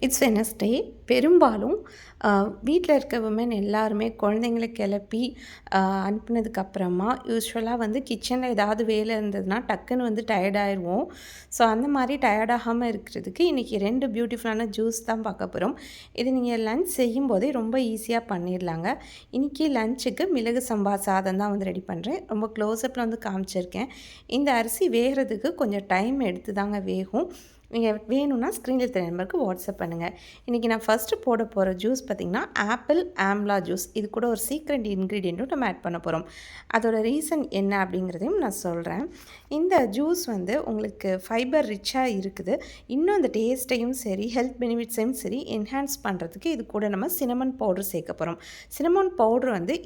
It's Wednesday. பெரும்பாலும் வீட்ல இருக்க விமன் எல்லாருமே குழந்தைங்கள கிளப்பி அனுப்புனதுக்கப்புறமா யூசுவலாக வந்து கிச்சனில் ஏதாவது வேலை இருந்ததுன்னா டக்குன்னு வந்து டயர்ட் ஆயிடுவோம். ஸோ அந்த மாதிரி டயர்ட் ஆகாமல் இருக்கிறதுக்கு இன்றைக்கி 2 பியூட்டிஃபுல்லான ஜூஸ் தான் பார்க்க போகிறோம். இது நீங்கள் லன்ச் செய்யும்போதே ரொம்ப ஈஸியாக பண்ணிடலாங்க. இன்றைக்கி லஞ்சுக்கு மிளகு சம்பா சாதம் தான் வந்து ரெடி பண்ணுறேன். ரொம்ப க்ளோஸ்அப்பில் வந்து காமிச்சிருக்கேன். இந்த அரிசி வேகிறதுக்கு கொஞ்சம் டைம் எடுத்து தாங்க வேகும். நீங்கள் வேணும்னா ஸ்க்ரீனில் தெரிய நம்பருக்கு வாட்ஸ்அப் பண்ணுங்கள். இன்றைக்கி நான் ஃபஸ்ட்டு போட போகிற ஜூஸ் பார்த்திங்கன்னா ஆப்பிள் ஆம்லா ஜூஸ். இது கூட ஒரு சீக்ரெட் இன்க்ரீடியண்ட்டும் நம்ம ஆட் பண்ண போகிறோம். அதோட ரீசன் என்ன அப்படிங்கிறதையும் நான் சொல்கிறேன். இந்த ஜூஸ் வந்து உங்களுக்கு ஃபைபர் ரிச்சாக இருக்குது. இன்னும் அந்த டேஸ்ட்டையும் சரி ஹெல்த் பெனிஃபிட்ஸையும் சரி என்ஹான்ஸ் பண்ணுறதுக்கு இது கூட நம்ம சினமன் பவுடர் சேர்க்க போகிறோம். சினமன் பவுடர் வந்து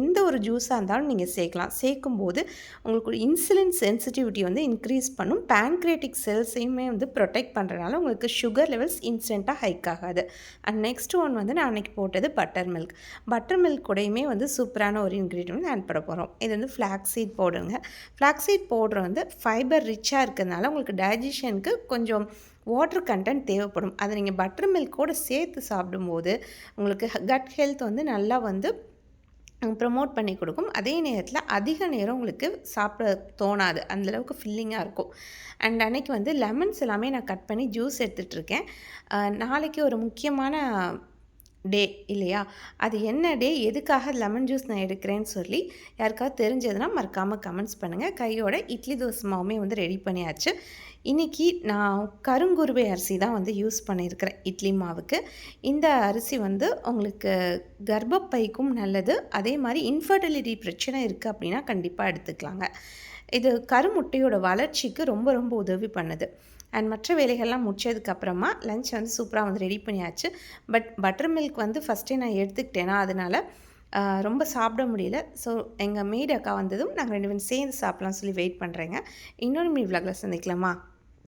எந்த ஒரு ஜூஸாக இருந்தாலும் நீங்கள் சேர்க்கலாம். சேர்க்கும்போது உங்களுக்கு ஒரு இன்சுலின் சென்சிட்டிவிட்டி வந்து இன்க்ரீஸ் பண்ணும். பேன்க்ரியேட்டிக் செல்ஸையுமே வந்து ப்ரொடெக்ட் பண்ணுறதுனால உங்களுக்கு சுகர் லெவல்ஸ் இன்ஸ்டண்ட்டாக ஹைக் ஆகாது. அண்ட் நெக்ஸ்ட் ஒன் வந்து நான் அன்றைக்கி போட்டது பட்டர் மில்க். பட்டர் மில்க் கூடயுமே வந்து சூப்பரான ஒரு இன்க்ரீடியன்ட் வந்து ஆட் பண்ண போகிறோம். இது வந்து ஃப்ளாக்ஸ் சீட் பவுடருங்க. ஃப்ளாக்ஸ் சீட் பவுடர் வந்து ஃபைபர் ரிச்சாக இருக்கிறதுனால உங்களுக்கு டைஜஷனுக்கு கொஞ்சம் வாட்டர் கண்டென்ட் தேவைப்படும். அதை நீங்கள் பட்டர் மில்கோடு சேர்த்து சாப்பிடும்போது உங்களுக்கு கட் ஹெல்த் வந்து நல்லா வந்து ப்ரமோட் பண்ணி கொடுக்கும். அதே நேரத்தில் அதிக நேரம் உங்களுக்கு சாப்பிட தோணாது. அந்தளவுக்கு ஃபில்லிங்காக இருக்கும். அண்ட் அன்றைக்கி வந்து லெமன்ஸ் எல்லாமே நான் கட் பண்ணி ஜூஸ் எடுத்துகிட்ருக்கேன். நாளைக்கு ஒரு முக்கியமான டே இல்லையா? அது என்ன டே, எதுக்காக லெமன் ஜூஸ் நான் எடுக்கிறேன்னு சொல்லி யாருக்காவது தெரிஞ்சதுன்னா மறக்காமல் கமெண்ட்ஸ் பண்ணுங்கள். கையோட இட்லி தோசை மாவுமே வந்து ரெடி பண்ணியாச்சு. இன்றைக்கி நான் கருங்குருவை அரிசி தான் வந்து யூஸ் பண்ணியிருக்கிறேன் இட்லி மாவுக்கு. இந்த அரிசி வந்து உங்களுக்கு கர்ப்பப்பைக்கும் நல்லது. அதே மாதிரி இன்ஃபர்டிலிட்டி பிரச்சனை இருக்குது அப்படின்னா கண்டிப்பாக எடுத்துக்கலாங்க. இது கருமுட்டையோட வளர்ச்சிக்கு ரொம்ப ரொம்ப உதவி பண்ணுது. அண்ட் மற்ற வேலைகள்லாம் முடிச்சதுக்கப்புறமா லன்ச் வந்து சூப்பராக வந்து ரெடி பண்ணியாச்சு. பட்டர் மில்க் வந்து ஃபஸ்ட்டே நான் எடுத்துக்கிட்டேன்னா அதனால் ரொம்ப சாப்பிட முடியல. ஸோ எங்கள் மெய்டு அக்கா வந்ததும் நாங்கள் 2 பேரும் சேர்ந்து சாப்பிட்லான்னு சொல்லி வெயிட் பண்ணுறேங்க. இன்னொரு மீ விலாகில் சந்திக்கலாமா?